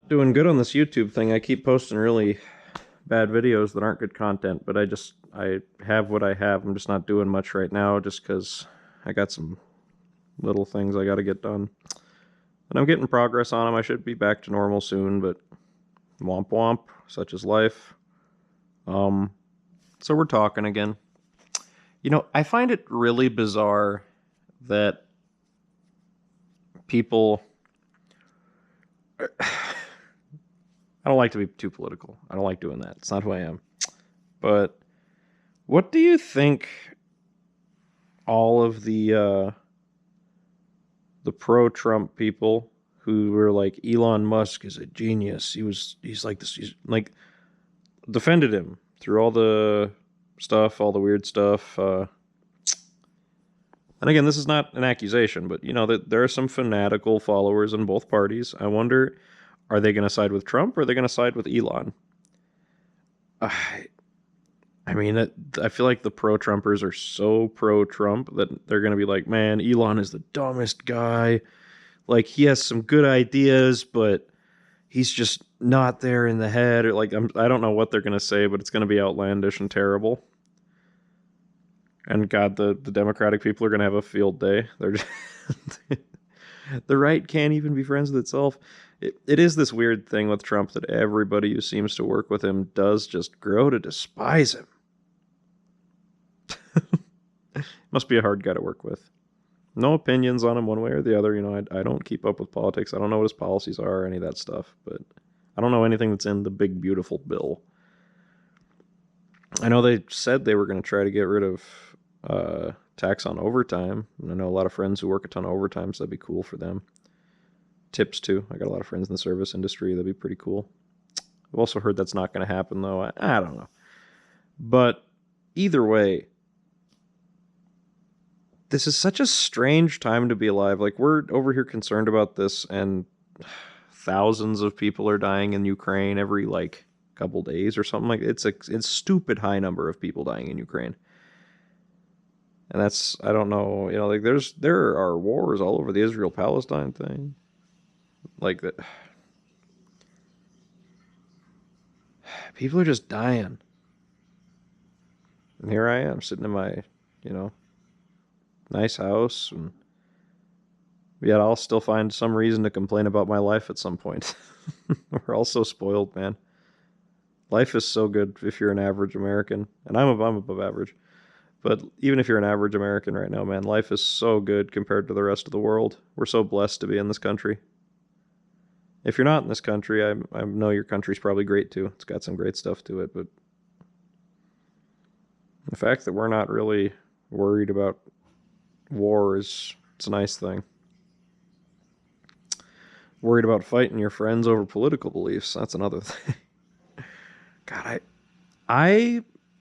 Doing good on this YouTube thing. I keep posting really bad videos that aren't good content, but I have what I have. I'm just not doing much right now just because I got some little things I got to get done. And I'm getting progress on them. I should be back to normal soon, but womp womp, such is life. Um, so we're talking again. I find it really bizarre that people I don't like to be too political. I don't like doing that. It's not who I am. But what do you think all of the pro-Trump people who were like Elon Musk is a genius. He's like this. He's like defended him through all the stuff, all the weird stuff. And again, this is not an accusation, but that there are some fanatical followers in both parties. I wonder, are they going to side with Trump or are they going to side with Elon? I mean, I feel like the pro-Trumpers are so pro-Trump that they're going to be like, man, Elon is the dumbest guy. Like, he has some good ideas, but he's just not there in the head. Or like, I don't know what they're going to say, but it's going to be outlandish and terrible. And God, the Democratic people are going to have a field day. They're just the right can't even be friends with itself. It is this weird thing with Trump that everybody who seems to work with him does just grow to despise him. Must be a hard guy to work with. No opinions on him one way or the other. I don't keep up with politics. I don't know what his policies are or any of that stuff. But I don't know anything that's in the big, beautiful bill. I know they said they were going to try to get rid of tax on overtime. And I know a lot of friends who work a ton of overtime, so that'd be cool for them. Tips, too. I got a lot of friends in the service industry. That'd be pretty cool. I've also heard that's not going to happen, though. I don't know. But either way, this is such a strange time to be alive. Like, we're over here concerned about this, and thousands of people are dying in Ukraine every, couple days or something. Like, it's a stupid high number of people dying in Ukraine. And that's, I don't know, there are wars all over the Israel-Palestine thing. Like, that. People are just dying. And here I am, sitting in my, nice house, and yet I'll still find some reason to complain about my life at some point. We're all so spoiled, man. Life is so good if you're an average American, and I'm above average. But even if you're an average American right now, man, life is so good compared to the rest of the world. We're so blessed to be in this country. If you're not in this country, I know your country's probably great too. It's got some great stuff to it, but the fact that we're not really worried about war it's a nice thing. Worried about fighting your friends over political beliefs, that's another thing. God,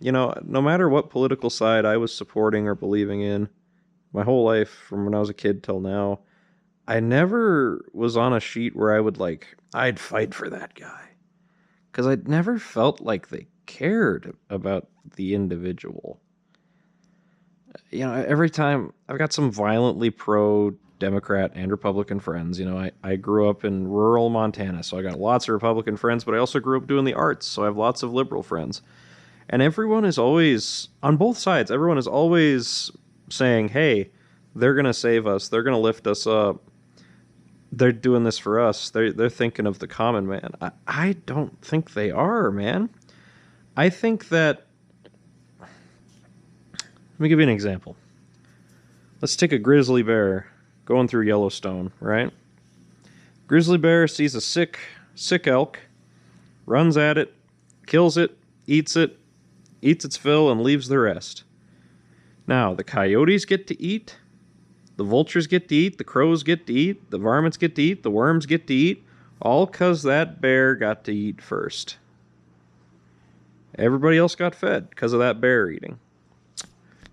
no matter what political side I was supporting or believing in, my whole life from when I was a kid till now, I never was on a sheet where I'd fight for that guy. Because I'd never felt like they cared about the individual. Every time I've got some violently pro-Democrat and Republican friends. I grew up in rural Montana, so I got lots of Republican friends, but I also grew up doing the arts, so I have lots of liberal friends. And everyone is always, on both sides, everyone is always saying, hey, they're going to save us. They're going to lift us up. They're doing this for us. They're thinking of the common man. I don't think they are, man. I think that... Let me give you an example. Let's take a grizzly bear going through Yellowstone, right? Grizzly bear sees a sick elk, runs at it, kills it, eats its fill, and leaves the rest. Now, the coyotes get to eat, the vultures get to eat, the crows get to eat, the varmints get to eat, the worms get to eat, all 'cause that bear got to eat first. Everybody else got fed because of that bear eating.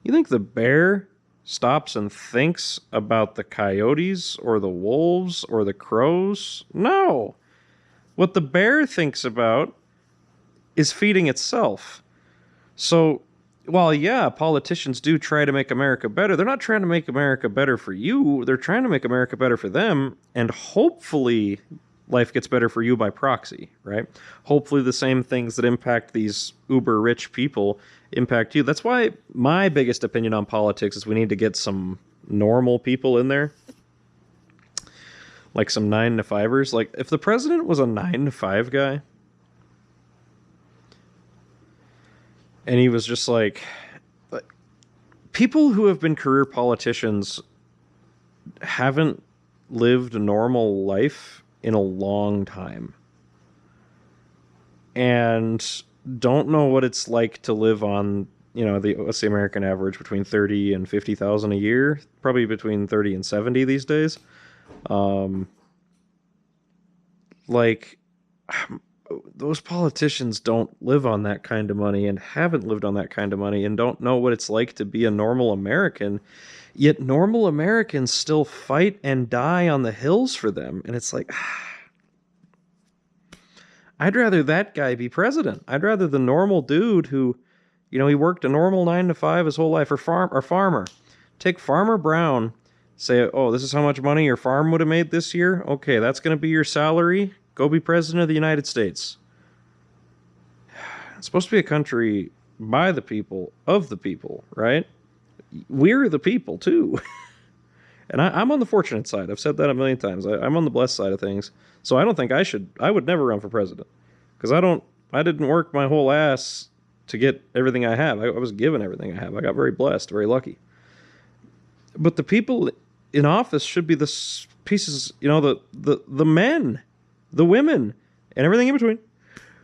You think the bear stops and thinks about the coyotes or the wolves or the crows? No. What the bear thinks about is feeding itself. So, while, yeah, politicians do try to make America better, they're not trying to make America better for you. They're trying to make America better for them. And hopefully, life gets better for you by proxy, right? Hopefully the same things that impact these uber rich people impact you. That's why my biggest opinion on politics is we need to get some normal people in there, like some 9 to 5ers. Like if the president was a 9 to 5 guy and he was just like people who have been career politicians haven't lived a normal life in a long time and don't know what it's like to live on, what's the American average, between 30 and 50,000 a year, probably between 30 and 70 these days. Like those politicians don't live on that kind of money and haven't lived on that kind of money and don't know what it's like to be a normal American. Yet normal Americans still fight and die on the hills for them. And it's like, I'd rather that guy be president. I'd rather the normal dude who, he worked a normal 9 to 5 his whole life, or farmer. Take Farmer Brown, say, oh, this is how much money your farm would have made this year? Okay, that's going to be your salary. Go be president of the United States. It's supposed to be a country by the people, of the people, right? We're the people, too. And I'm on the fortunate side. I've said that a million times. I'm on the blessed side of things. So I don't think I would never run for president. Because I didn't work my whole ass to get everything I have. I was given everything I have. I got very blessed, very lucky. But the people in office should be the pieces, the men, the women, and everything in between,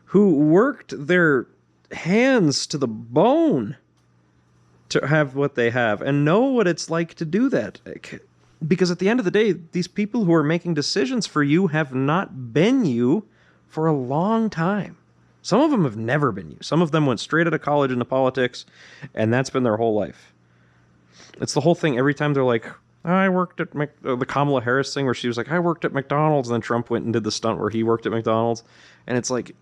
who worked their hands to the bone to have what they have and know what it's like to do that. Because at the end of the day, these people who are making decisions for you have not been you for a long time. Some of them have never been you. Some of them went straight out of college into politics, and that's been their whole life. It's the whole thing. Every time they're like, I worked at the Kamala Harris thing where she was like, I worked at McDonald's, and then Trump went and did the stunt where he worked at McDonald's. And it's like,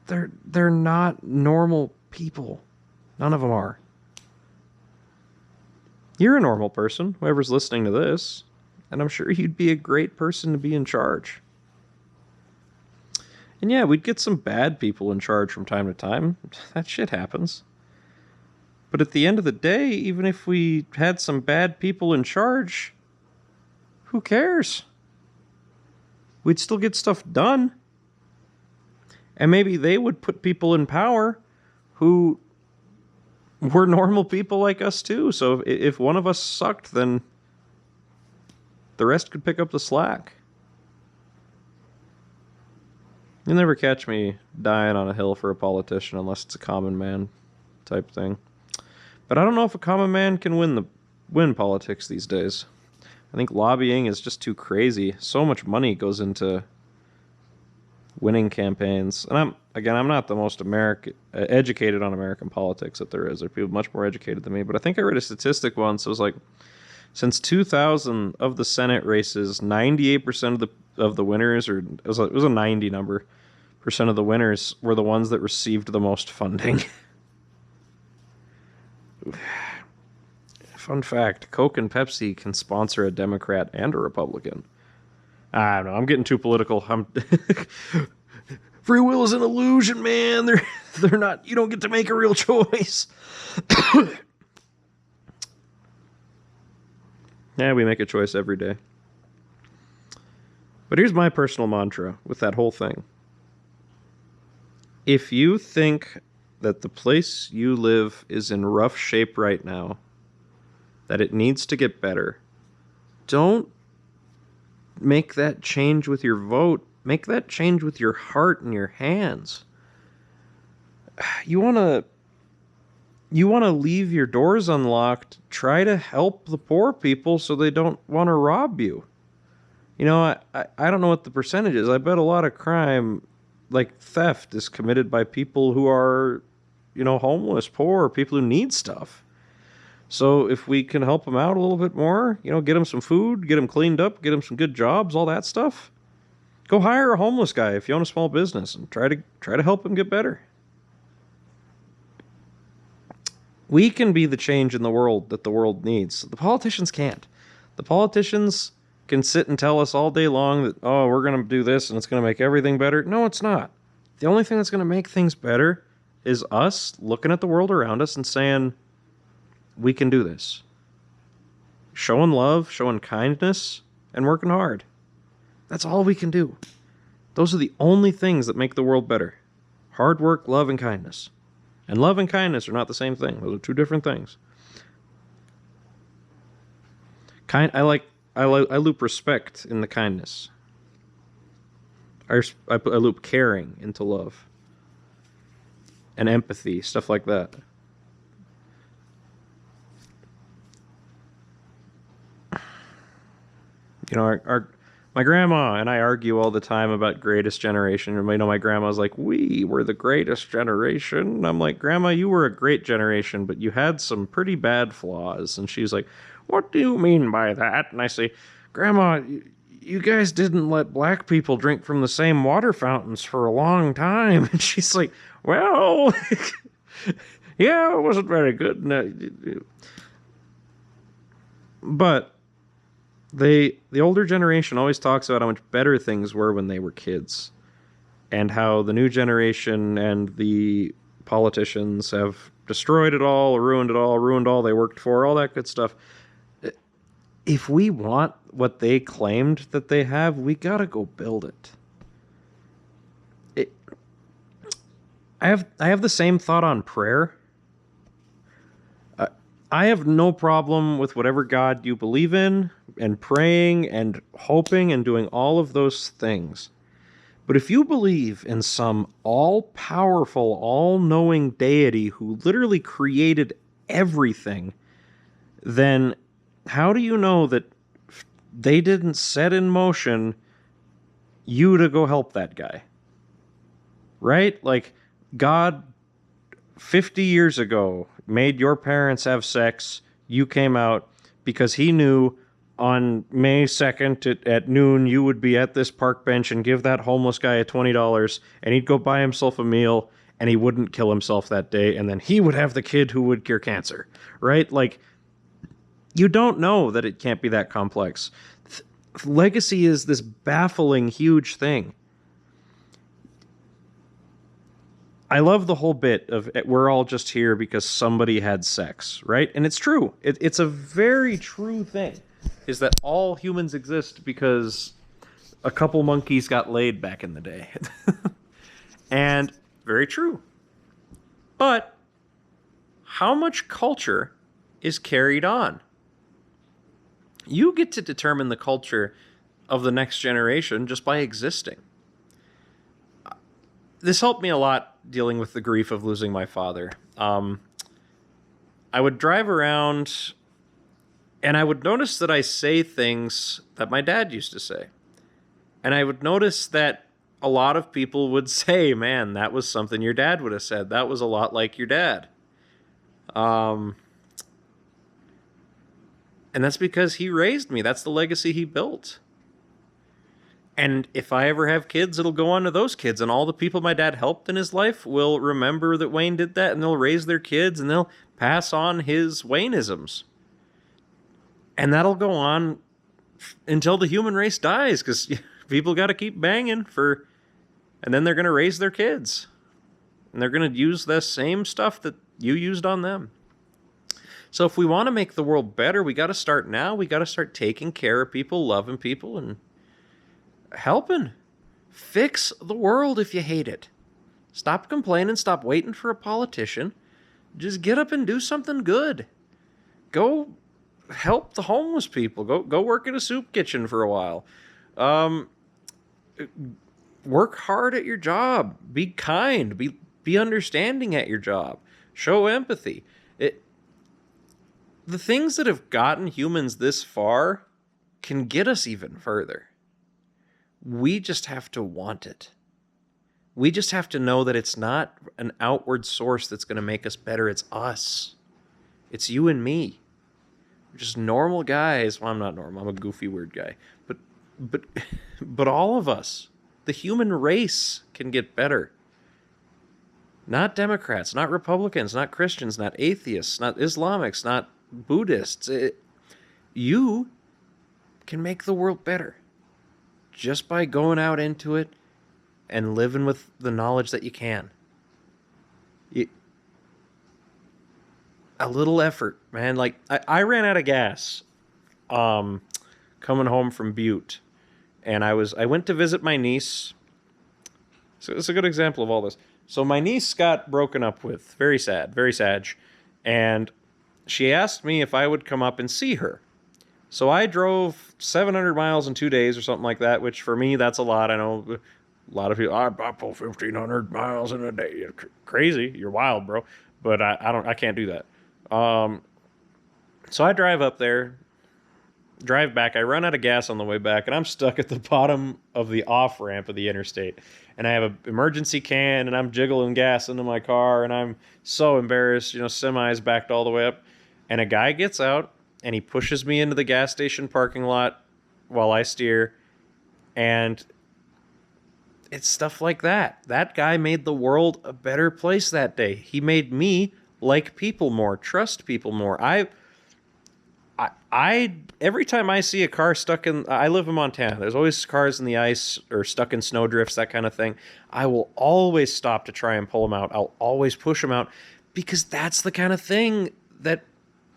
they're not normal people. None of them are. You're a normal person, whoever's listening to this, and I'm sure you'd be a great person to be in charge. And yeah, we'd get some bad people in charge from time to time. That shit happens. But at the end of the day, even if we had some bad people in charge, who cares? We'd still get stuff done. And maybe they would put people in power who were normal people like us too. So if one of us sucked, then the rest could pick up the slack. You'll never catch me dying on a hill for a politician unless it's a common man type thing. But I don't know if a common man can win politics these days. I think lobbying is just too crazy. So much money goes into winning campaigns. And I'm not the most educated on American politics that there is. There are people much more educated than me. But I think I read a statistic once. It was like, since 2000 of the Senate races, 98% of the winners, or it was a 90 number, percent of the winners were the ones that received the most funding. Fun fact, Coke and Pepsi can sponsor a Democrat and a Republican. I don't know, I'm getting too political. Free will is an illusion, man. They're not, you don't get to make a real choice. Yeah, we make a choice every day. But here's my personal mantra with that whole thing. If you think that the place you live is in rough shape right now, that it needs to get better, don't make that change with your vote. Make that change with your heart and your hands. You want to leave your doors unlocked. Try to help the poor people so they don't want to rob you. I don't know what the percentage is. I bet a lot of crime, like theft, is committed by people who are, homeless, poor, people who need stuff. So if we can help them out a little bit more, get them some food, get them cleaned up, get them some good jobs, all that stuff. Go hire a homeless guy if you own a small business and try to help him get better. We can be the change in the world that the world needs. The politicians can't. The politicians can sit and tell us all day long that, oh, we're going to do this and it's going to make everything better. No, it's not. The only thing that's going to make things better is us looking at the world around us and saying, we can do this. Showing love, showing kindness, and working hard. That's all we can do. Those are the only things that make the world better. Hard work, love, and kindness. And love and kindness are not the same thing. Those are two different things. I loop respect into kindness. I loop caring into love. And empathy, stuff like that. You know, my grandma and I argue all the time about greatest generation. And my grandma's like, we were the greatest generation. And I'm like, Grandma, you were a great generation, but you had some pretty bad flaws. And she's like, what do you mean by that? And I say, Grandma, you guys didn't let black people drink from the same water fountains for a long time. And she's like, well, yeah, it wasn't very good. But the older generation always talks about how much better things were when they were kids, and how the new generation and the politicians have destroyed it all, ruined all they worked for, all that good stuff. If we want what they claimed that they have, we gotta go build it. I have the same thought on prayer. I have no problem with whatever God you believe in, and praying and hoping and doing all of those things. But if you believe in some all-powerful, all-knowing deity who literally created everything, then how do you know that they didn't set in motion you to go help that guy? Right? Like, God 50 years ago made your parents have sex. You came out because he knew on May 2nd at noon you would be at this park bench and give that homeless guy $20, and he'd go buy himself a meal, and he wouldn't kill himself that day, and then he would have the kid who would cure cancer. Right? Like, you don't know that it can't be that complex. Legacy is this baffling, huge thing. I love the whole bit of we're all just here because somebody had sex, right? And it's true. It's a very true thing, is that all humans exist because a couple monkeys got laid back in the day. And very true. But how much culture is carried on? You get to determine the culture of the next generation just by existing. This helped me a lot dealing with the grief of losing my father. I would drive around and I would notice that I say things that my dad used to say. And I would notice that a lot of people would say, man, that was something your dad would have said. That was a lot like your dad. And that's because he raised me. That's the legacy he built. And if I ever have kids, it'll go on to those kids. And all the people my dad helped in his life will remember that Wayne did that, and they'll raise their kids, and they'll pass on his Wayneisms. And that'll go on until the human race dies, because people got to keep banging and then they're going to raise their kids. And they're going to use the same stuff that you used on them. So if we want to make the world better, we got to start now. We got to start taking care of people, loving people, and helping. Fix the world if you hate it. Stop complaining. Stop waiting for a politician. Just get up and do something good. Go help the homeless people. Go work in a soup kitchen for a while. Work hard at your job. Be kind. Be understanding at your job. Show empathy. The things that have gotten humans this far can get us even further. We just have to want it. We just have to know that it's not an outward source that's going to make us better. It's us. It's you and me. We're just normal guys. Well, I'm not normal. I'm a goofy, weird guy. But all of us, the human race, can get better. Not Democrats, not Republicans, not Christians, not atheists, not Islamics, not Buddhists. You can make the world better just by going out into it and living with the knowledge that you can. A little effort, man. Like I ran out of gas coming home from Butte, and I went to visit my niece. So it's a good example of all this. So my niece got broken up with. Very sad, very sad. And she asked me if I would come up and see her. So I drove 700 miles in 2 days or something like that, which for me, that's a lot. I know a lot of people, I pull 1,500 miles in a day. You're crazy. You're wild, bro. But I can't do that. So I drive up there, drive back. I run out of gas on the way back, and I'm stuck at the bottom of the off ramp of the interstate. And I have an emergency can, and I'm jiggling gas into my car, and I'm so embarrassed. You know, semi's backed all the way up. And a guy gets out, and he pushes me into the gas station parking lot while I steer. And it's stuff like that. That guy made the world a better place that day. He made me like people more, trust people more. I every time I see a car stuck in, I live in Montana. There's always cars in the ice or stuck in snow drifts, that kind of thing. I will always stop to try and pull them out. I'll always push them out because that's the kind of thing that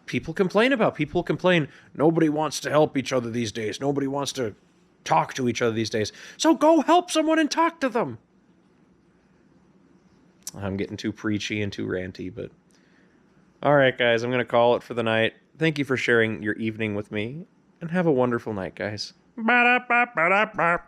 people complain about. People complain, nobody wants to help each other these days. Nobody wants to talk to each other these days. So go help someone and talk to them. I'm getting too preachy and too ranty, but all right, guys, I'm going to call it for the night. Thank you for sharing your evening with me, and have a wonderful night, guys. Ba-da-ba-ba-da-ba.